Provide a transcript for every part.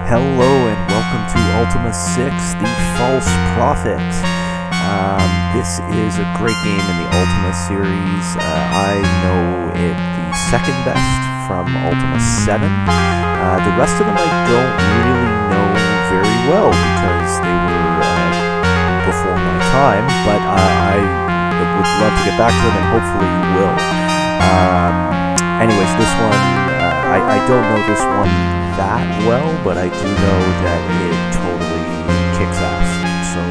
Hello and welcome to Ultima 6, The False Prophet. This is a great game in the Ultima series. I know it the second best from Ultima 7. The rest of them I don't really know very well because they were before my time, but I would love to get back to them and hopefully will. Anyways, this one, I don't know this one that well, but I do know that it totally kicks ass. So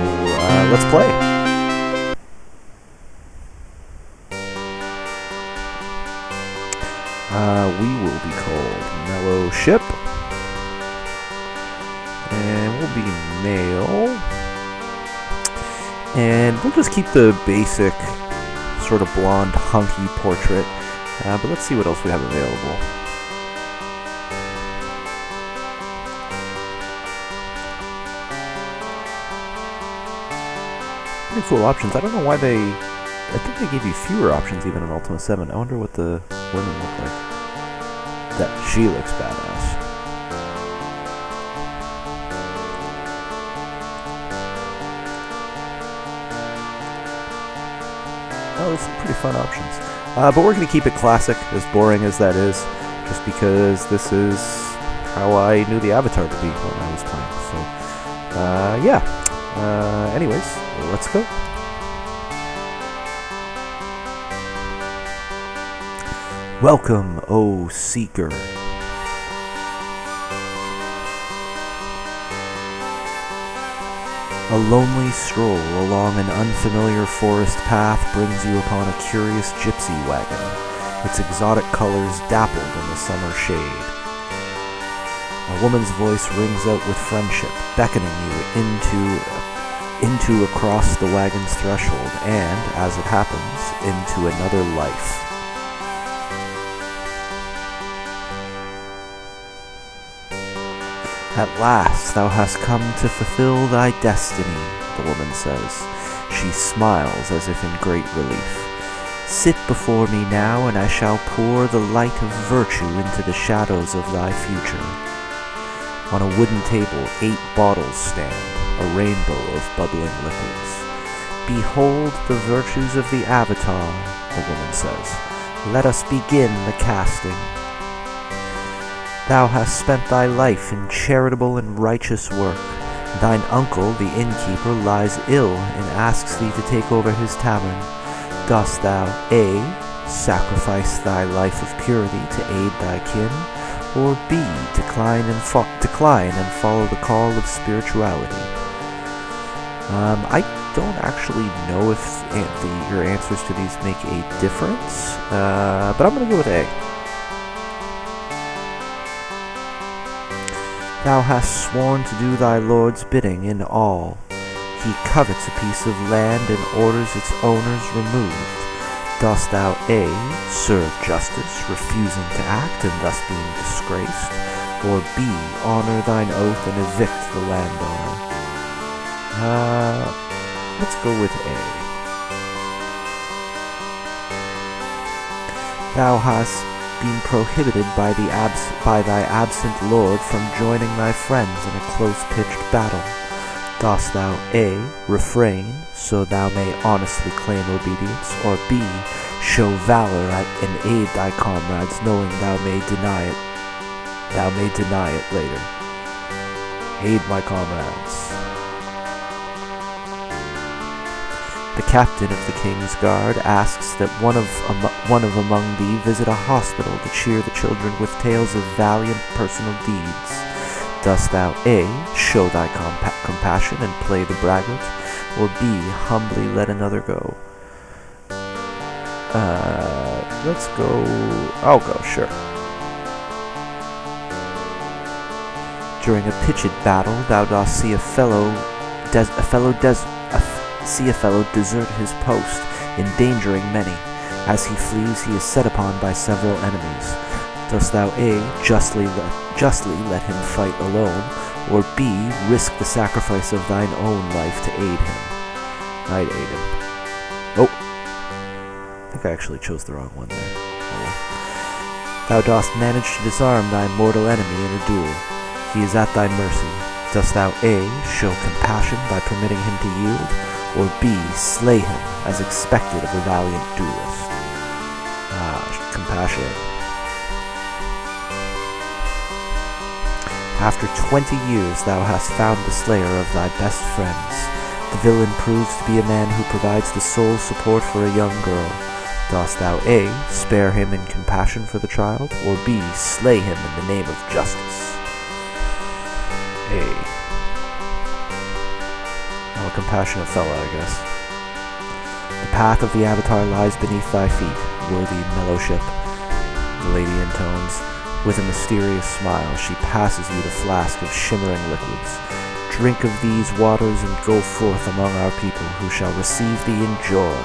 let's play. We will be called Mellow Ship, and we'll be male, and we'll just keep the basic sort of blonde hunky portrait, but let's see what else we have available. Pretty cool options. I don't know why I think they gave you fewer options even in Ultima 7. I wonder what the women look like. She looks badass. Oh, there's some pretty fun options. But we're going to keep it classic, as boring as that is, just because this is how I knew the Avatar to be when I was playing. So, yeah. Anyways, let's go. Welcome, O Seeker. A lonely stroll along an unfamiliar forest path brings you upon a curious gypsy wagon, its exotic colors dappled in the summer shade. A woman's voice rings out with friendship, beckoning you into across the wagon's threshold and, as it happens, into another life. At last thou hast come to fulfill thy destiny, the woman says. She smiles as if in great relief. Sit before me now, and I shall pour the light of virtue into the shadows of thy future. On a wooden table, 8 bottles stand, a rainbow of bubbling liquids. Behold the virtues of the Avatar, the woman says. Let us begin the casting. Thou hast spent thy life in charitable and righteous work. Thine uncle, the innkeeper, lies ill and asks thee to take over his tavern. Dost thou, A, sacrifice thy life of purity to aid thy kin, or B, decline and follow the call of spirituality? I don't actually know if your answers to these make a difference, but I'm going to go with A. Thou hast sworn to do thy lord's bidding in all. He covets a piece of land and orders its owners removed. Dost thou A, serve justice, refusing to act and thus being disgraced, or B, honor thine oath and evict the landowner? Let's go with A. Thou hast been prohibited by thy absent lord from joining thy friends in a close-pitched battle. Dost thou A, refrain, so thou may honestly claim obedience, or B, show valor and aid thy comrades, knowing thou may deny it later? Aid my comrades. The captain of the king's guard asks that one of among thee visit a hospital to cheer the children with tales of valiant personal deeds. Dost thou A, show thy compassion and play the braggart, or B, humbly let another go? Let's go. I'll go, sure. During a pitched battle, thou dost see a fellow desert his post, endangering many. As he flees, he is set upon by several enemies. Dost thou A, justly let him fight alone, or B, risk the sacrifice of thine own life to aid him? I'd aid him. Oh, I think I actually chose the wrong one there. Thou dost manage to disarm thy mortal enemy in a duel. He is at thy mercy. Dost thou A. show compassion by permitting him to yield, or B. slay him as expected of a valiant duelist? Compassion. After 20 years thou hast found the slayer of thy best friends. The villain proves to be a man who provides the sole support for a young girl. Dost thou A. spare him in compassion for the child, or B. slay him in the name of justice? A. I'm a compassionate fella, I guess. The path of the Avatar lies beneath thy feet, worthy Mellowship, the lady intones. With a mysterious smile, she passes you the flask of shimmering liquids. Drink of these waters and go forth among our people, who shall receive thee in joy.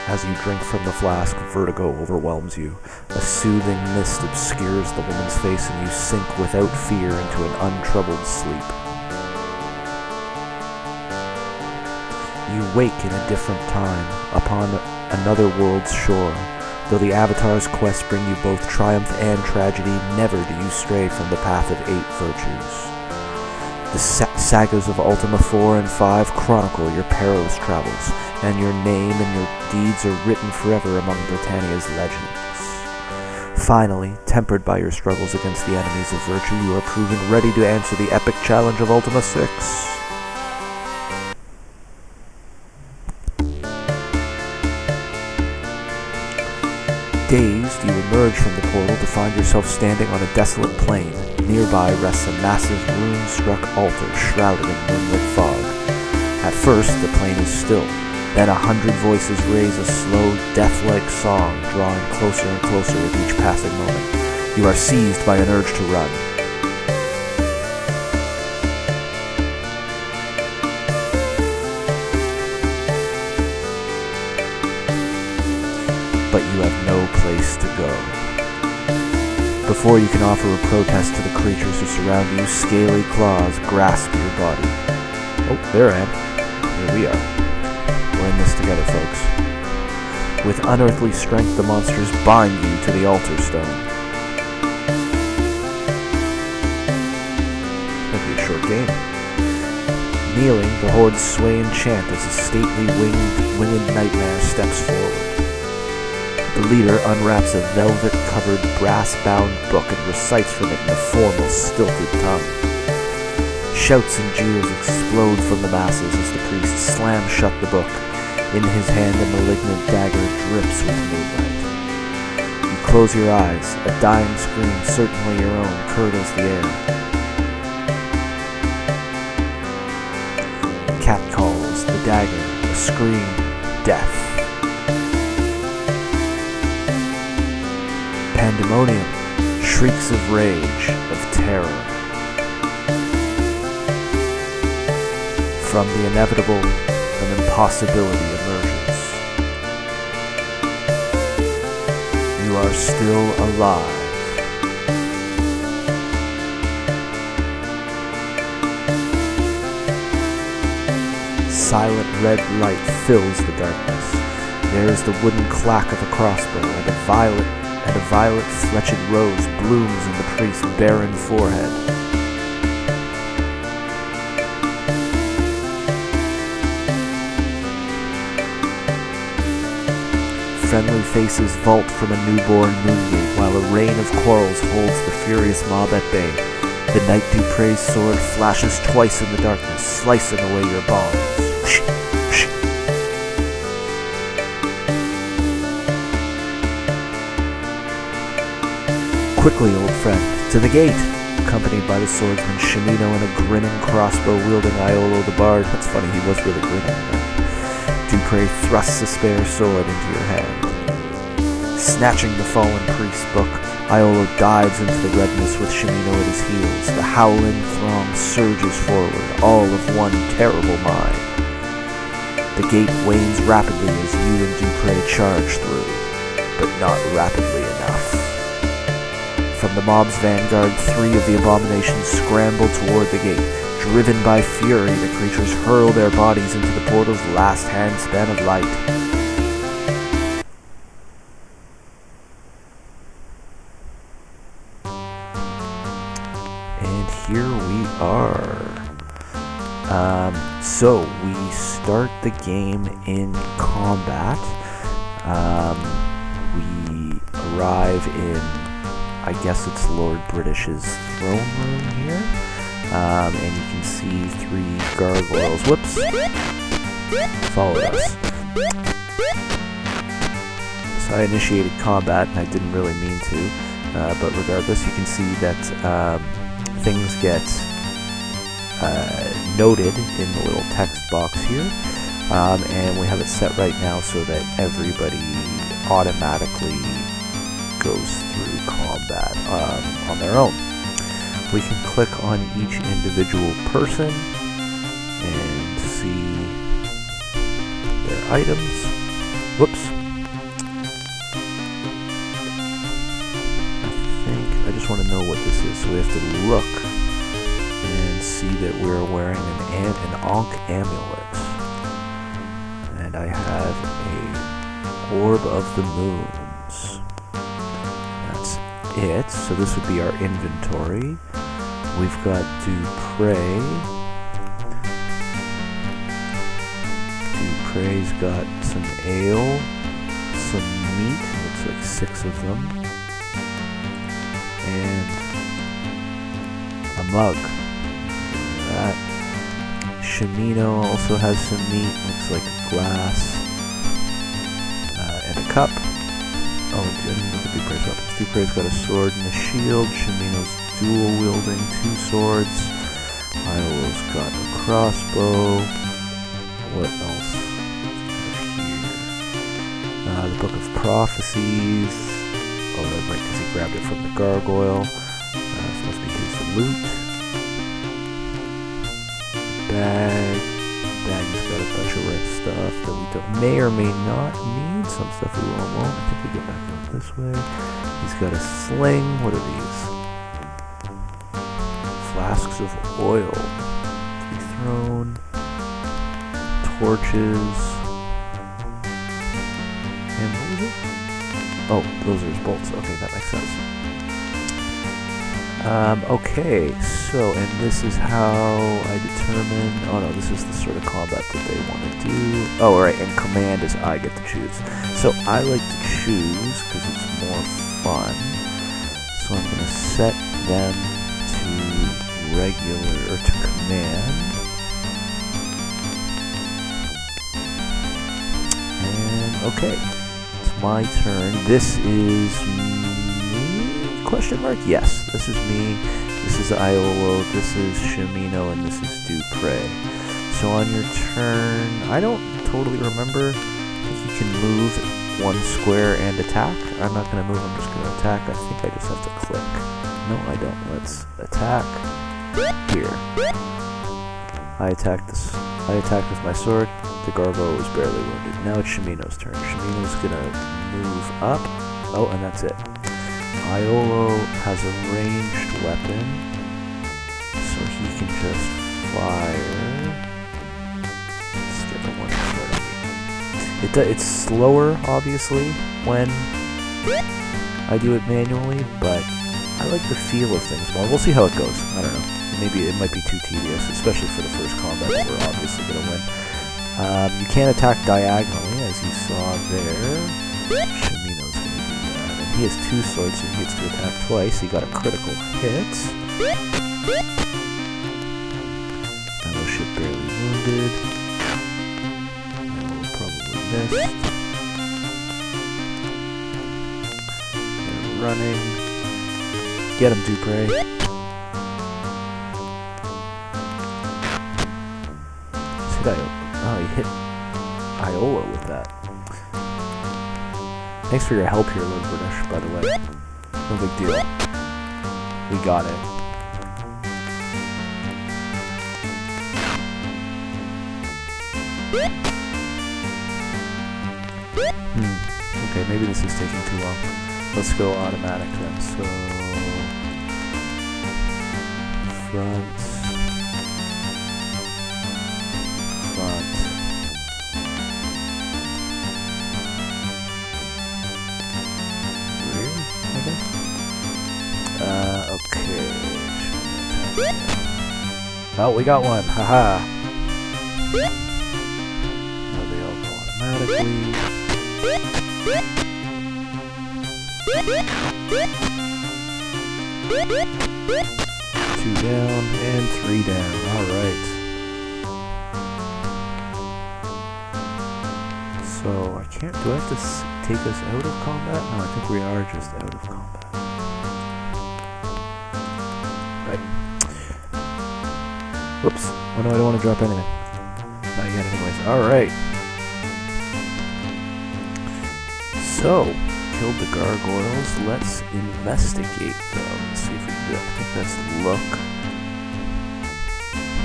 As you drink from the flask, vertigo overwhelms you. A soothing mist obscures the woman's face, and you sink without fear into an untroubled sleep. You wake in a different time, upon another world's shore. Though the Avatar's quests bring you both triumph and tragedy, never do you stray from the path of 8 virtues. The sagas of Ultima 4 and 5 chronicle your perilous travels, and your name and your deeds are written forever among Britannia's legends. Finally, tempered by your struggles against the enemies of virtue, you are proven ready to answer the epic challenge of Ultima 6. Dazed, you emerge from the portal to find yourself standing on a desolate plain. Nearby rests a massive rune-struck altar shrouded in moonlit fog. At first, the plain is still. Then 100 voices raise a slow, death-like song, drawing closer and closer with each passing moment. You are seized by an urge to run. But you have no place to go. Before you can offer a protest to the creatures who surround you, scaly claws grasp your body. Oh, there I am. Here we are. We're in this together, folks. With unearthly strength, the monsters bind you to the altar stone. Might be a short game. Kneeling, the hordes sway and chant as a stately winged nightmare steps forward. The leader unwraps a velvet-covered, brass-bound book and recites from it in a formal, stilted tongue. Shouts and jeers explode from the masses as the priest slams shut the book. In his hand, a malignant dagger drips with moonlight. You close your eyes. A dying scream, certainly your own, curdles the air. Cat calls, the dagger, a scream, death. Pandemonium, shrieks of rage, of terror. From the inevitable, an impossibility emerges. You are still alive. Silent red light fills the darkness. There is the wooden clack of a crossbow, and a violet fletched rose blooms in the priest's barren forehead. Friendly faces vault from a newborn moongate, while a rain of quarrels holds the furious mob at bay. The Knight Dupre's sword flashes twice in the darkness, slicing away your bonds. Quickly, old friend, to the gate! Accompanied by the swordsman Shimino and a grinning crossbow-wielding Iolo the Bard. That's funny, he was really grinning. Dupre thrusts a spare sword into your hand. Snatching the fallen priest's book, Iolo dives into the redness with Shimino at his heels. The howling throng surges forward, all of one terrible mind. The gate wanes rapidly as you and Dupre charge through, but not rapidly enough. From the mob's vanguard, 3 of the abominations scramble toward the gate. Driven by fury, the creatures hurl their bodies into the portal's last handspan of light. here we are. So we start the game in combat. We arrive in, I guess it's Lord British's throne room here. And you can see 3 gargoyles. Whoops! Followed us. So I initiated combat, and I didn't really mean to. But regardless, you can see that things get noted in the little text box here. And we have it set right now so that everybody automatically goes through combat on their own. We can click on each individual person and see their items. Whoops. I just want to know what this is, so we have to look and see that we're wearing an Ankh amulet. And I have a Orb of the Moons. That's it. So this would be our inventory. We've got Duprey. Duprey's got some ale, some meat, looks like 6 of them, and a mug. That. Shimino also has some meat, looks like a glass, and a cup. Oh, I didn't look at Duprey's weapons. Duprey's got a sword and a shield. Shimino's dual wielding 2 swords. Iolo's got a crossbow. What else here? The Book of Prophecies. Oh, that's right, because he grabbed it from the gargoyle. This must be his loot. Bag's got a bunch of red stuff that we may or may not need. Some stuff we won't. I think we get back up this way. He's got a sling. What are these? Flasks of oil to be thrown. Torches. And what was it? Oh, those are his bolts. Okay, that makes sense. Okay, so, and this is how I determine, oh no, this is the sort of combat that they want to do. Oh, right, and command is I get to choose. So I like to choose, because it's more fun, so I'm going to set them to regular, or to command. And, okay, it's my turn. This is question mark? Yes, this is me, this is Iolo, this is Shimino, and this is Duprey. So on your turn, I don't totally remember, I think you can move 1 square and attack. I'm not going to move, I'm just going to attack. I think I just have to click. No, I don't. Let's attack here. I attacked with my sword. The gargoyle was barely wounded. Now it's Shimino's turn. Shimino's going to move up. Oh, and that's it. Iolo has a ranged weapon, so he can just fire. Let's get the one shot. It's slower, obviously, when I do it manually, but I like the feel of things more. We'll see how it goes. I don't know. Maybe it might be too tedious, especially for the first combat that we're obviously going to win. You can attack diagonally, as you saw there. Shimino's going to do that. And he has 2 swords, so he gets to attack twice. He got a critical hit. Fellowship barely wounded. Will probably missed. They're running. Get him, Duprey. Oh, he hit Iolo with that. Thanks for your help here, Lord British, by the way. No big deal. We got it. Okay, maybe this is taking too long. Let's go automatic then. So, front. Okay, attack Oh, we got one. Haha. Now they all go automatically. 2 down and 3 down. Alright. So, I can't... Do I have to take us out of combat? No, I think we are just out of combat. Right. Whoops. Oh no, I don't want to drop anything. Not yet anyways. Alright. So, killed the gargoyles. Let's investigate them. See if we can do it. I think that's look.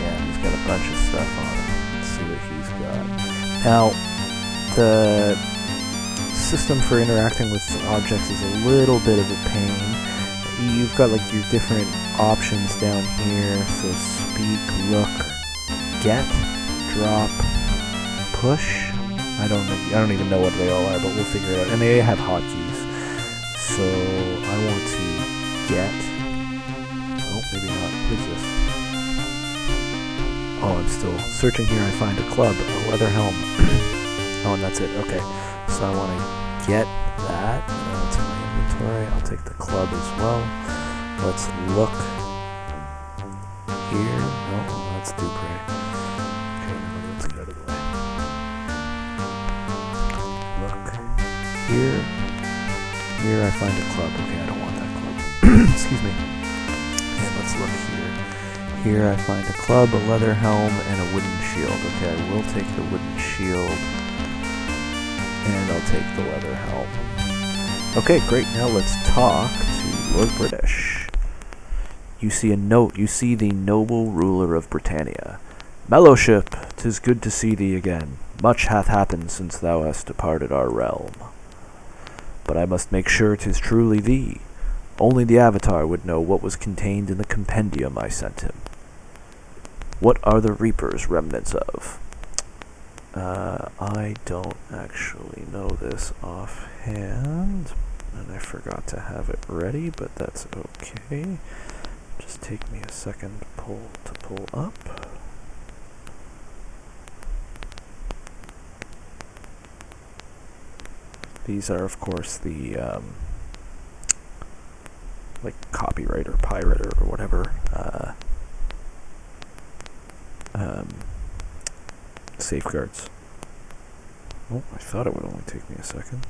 Yeah, he's got a bunch of stuff on him. Let's see what he's got. Now, the system for interacting with objects is a little bit of a pain. You've got like your different options down here. So speak, look, get, drop, push. I don't even know what they all are, but we'll figure it out. And they have hotkeys. So I want to get. Oh, maybe not. What is this? Oh, I'm still searching here. I find a club, a leather helm. Oh, and that's it. Okay. So I want to get that. That's in my inventory. I'll take the club as well. Let's look here. No, that's Dupre. Okay, let's get out of the way. Look here. Here I find a club. Okay, I don't want that club. Excuse me. And let's look here. Here I find a club, a leather helm, and a wooden shield. Okay, I will take the wooden shield. And I'll take the leather helm. Okay, great. Now let's talk to Lord British. You see a note. You see the noble ruler of Britannia. Mellowship, 'tis good to see thee again. Much hath happened since thou hast departed our realm. But I must make sure 'tis truly thee. Only the Avatar would know what was contained in the compendium I sent him. What are the Reapers remnants of? I don't actually know this offhand, and I forgot to have it ready, but that's okay. Just take me a second to pull up. These are, of course, the like copyright or pirate or whatever safeguards. Oh, I thought it would only take me a second.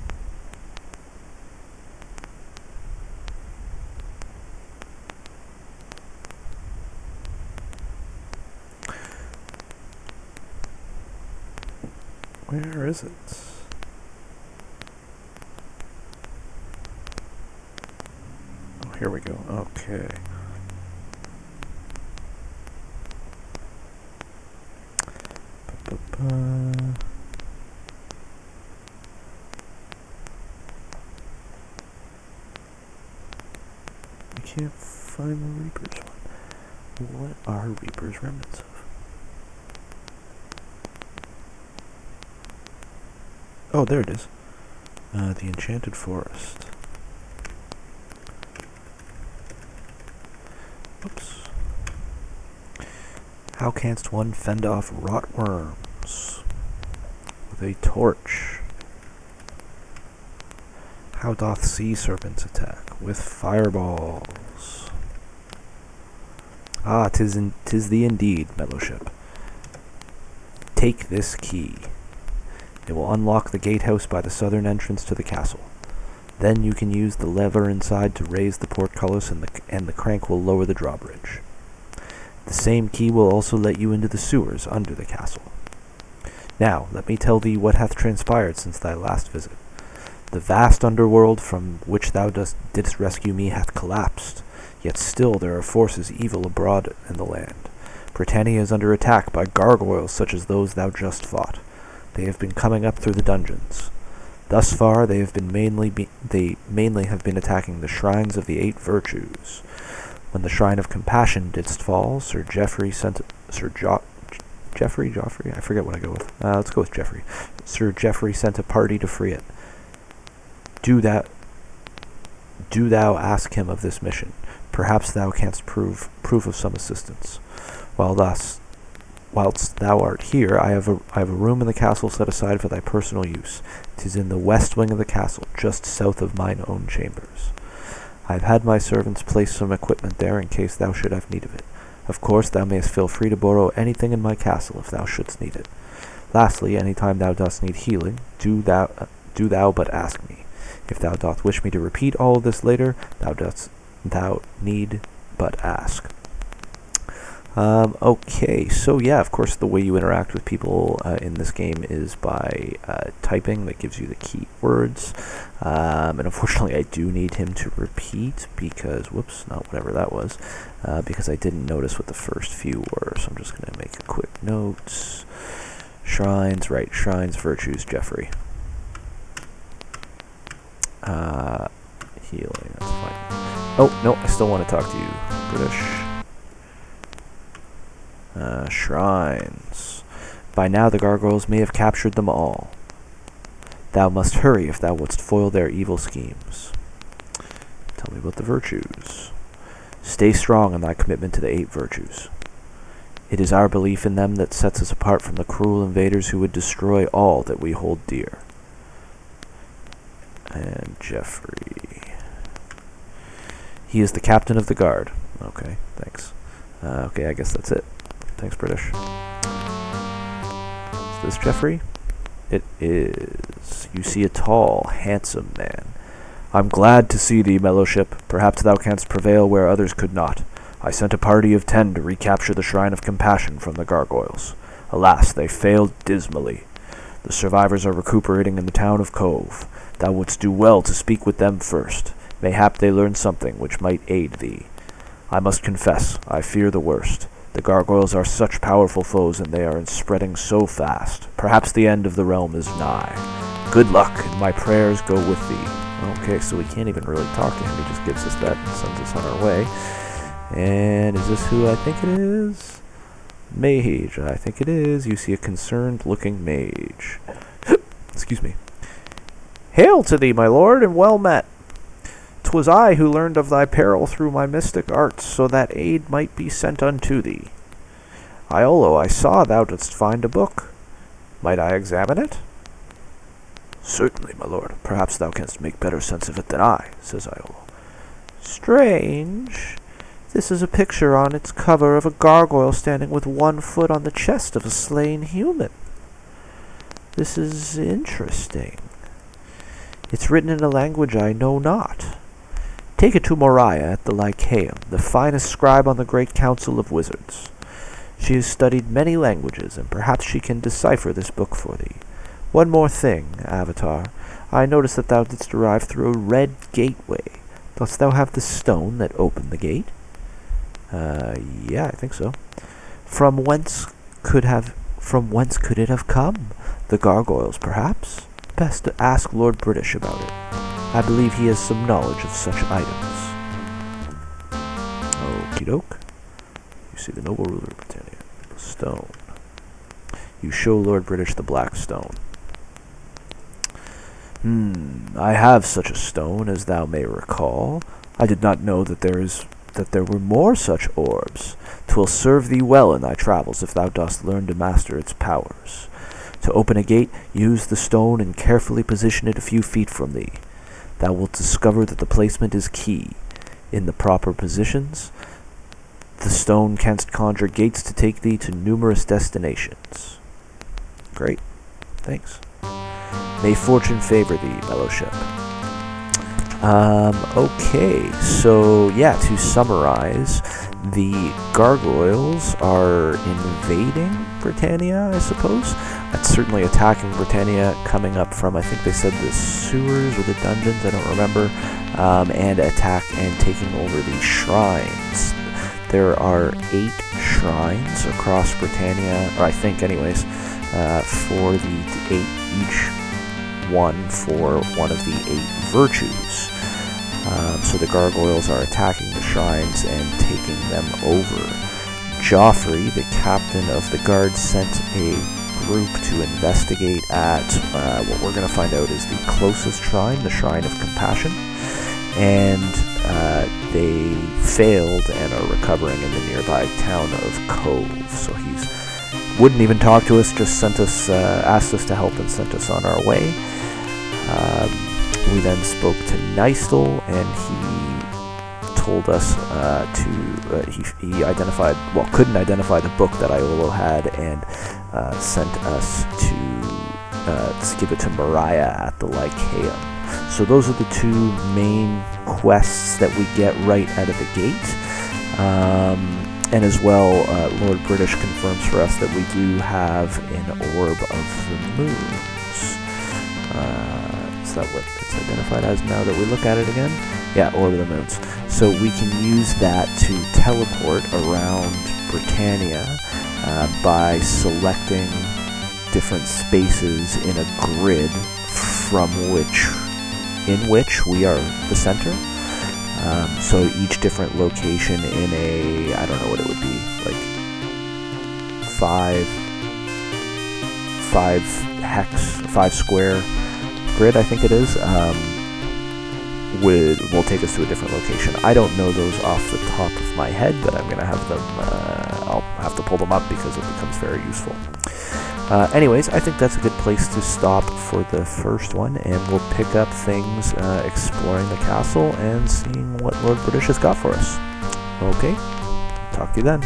Where is it? Oh, here we go. Okay. I can't find the Reapers one. What are Reapers remnants of? Oh, there it is. The Enchanted Forest. Oops. How canst one fend off rotworms with a torch? How doth sea serpents attack? With fireballs. Ah, 'tis thee indeed, Mellowship. Take this key. It will unlock the gatehouse by the southern entrance to the castle. Then you can use the lever inside to raise the portcullis, and the crank will lower the drawbridge. The same key will also let you into the sewers under the castle. Now, let me tell thee what hath transpired since thy last visit. The vast underworld from which thou didst rescue me hath collapsed, yet still there are forces evil abroad in the land. Britannia is under attack by gargoyles such as those thou just fought. They have been coming up through the dungeons. Thus far, they mainly have been attacking the shrines of the 8 virtues. When the shrine of compassion didst fall, Sir Geoffrey, I forget what I go with. Let's go with Geoffrey. Sir Geoffrey sent a party to free it. Do thou ask him of this mission. Perhaps thou canst prove of some assistance. Whilst thou art here, I have a room in the castle set aside for thy personal use. 'Tis in the west wing of the castle, just south of mine own chambers. I have had my servants place some equipment there in case thou should have need of it. Of course, thou mayst feel free to borrow anything in my castle if thou shouldst need it. Lastly, any time thou dost need healing, do thou but ask me. If thou dost wish me to repeat all of this later, thou need but ask. Okay, so yeah, of course the way you interact with people in this game is by typing. That gives you the key words. And unfortunately I do need him to repeat because, whoops, not whatever that was, because I didn't notice what the first few were, so I'm just going to make a quick note. Shrines, right, shrines, virtues, Jeffrey. Healing, that's fine. Oh, no, I still want to talk to you, British. Shrines. By now the gargoyles may have captured them all. Thou must hurry if thou wouldst foil their evil schemes. Tell me about the virtues. Stay strong in thy commitment to the 8 virtues. It is our belief in them that sets us apart from the cruel invaders who would destroy all that we hold dear. And Jeffrey. He is the captain of the guard. Okay, thanks. Okay, I guess that's it. Thanks, British. Is this Jeffrey? It is. You see a tall, handsome man. I'm glad to see thee, Mellowship. Perhaps thou canst prevail where others could not. I sent a party of 10 to recapture the Shrine of Compassion from the gargoyles. Alas, they failed dismally. The survivors are recuperating in the town of Cove. Thou wouldst do well to speak with them first. Mayhap they learn something which might aid thee. I must confess, I fear the worst. The gargoyles are such powerful foes, and they are spreading so fast. Perhaps the end of the realm is nigh. Good luck, and my prayers go with thee. Okay, so we can't even really talk to him. He just gives us that and sends us on our way. And is this who I think it is? Mage, I think it is. You see a concerned-looking mage. Excuse me. Hail to thee, my lord, and well met. 'Twas I who learned of thy peril through my mystic arts, so that aid might be sent unto thee. Iolo, I saw thou didst find a book. Might I examine it? Certainly, my lord. Perhaps thou canst make better sense of it than I, says Iolo. Strange. This is a picture on its cover of a gargoyle standing with one foot on the chest of a slain human. This is interesting. It's written in a language I know not. Take it to Moriah at the Lycaeum, the finest scribe on the great council of wizards. She has studied many languages, and perhaps she can decipher this book for thee. One more thing, Avatar. I notice that thou didst arrive through a red gateway. Dost thou have the stone that opened the gate? Yeah, I think so. From whence could it have come? The gargoyles, perhaps? Best to ask Lord British about it. I believe he has some knowledge of such items. Okie doke. You see the noble ruler of Britannia. The stone. You show Lord British the black stone. I have such a stone, as thou may recall. I did not know that there were more such orbs. 'Twill serve thee well in thy travels if thou dost learn to master its powers. To open a gate, use the stone and carefully position it a few feet from thee. Thou wilt discover that the placement is key. In the proper positions, the stone canst conjure gates to take thee to numerous destinations. Great. Thanks. May fortune favor thee, Mellowship. Okay, so yeah, to summarize, the gargoyles are invading Britannia, I suppose. It's certainly attacking Britannia, coming up from, I think they said the sewers or the dungeons, I don't remember, and attack and taking over the shrines. There are 8 shrines across Britannia, or I think anyways, for the 8 each one for one of the 8 virtues. So the gargoyles are attacking the shrines and taking them over. Joffrey, the captain of the guard, sent a group to investigate at what we're going to find out is the closest shrine, the Shrine of Compassion. And they failed and are recovering in the nearby town of Cove. So he's wouldn't even talk to us, just sent us, asked us to help and sent us on our way. We then spoke to Nystel, and he told us he identified, well, couldn't identify the book that Iolo had, and sent us to give it to Mariah at the Lycaeum. So those are the two main quests that we get right out of the gate. And as well, Lord British confirms for us that we do have an Orb of the Moons. Is that what it's identified as now that we look at it again? Yeah, Orb of the Moons. So we can use that to teleport around Britannia by selecting different spaces in a grid in which we are the center. So each different location in a, I don't know what it would be, like 5 square grid, I think it is, will take us to a different location. I don't know those off the top of my head, but I'm gonna have them, I'll have to pull them up because it becomes very useful. Anyways, I think that's a good place to stop for the first one, and we'll pick up things exploring the castle and seeing what Lord British has got for us. Okay, talk to you then.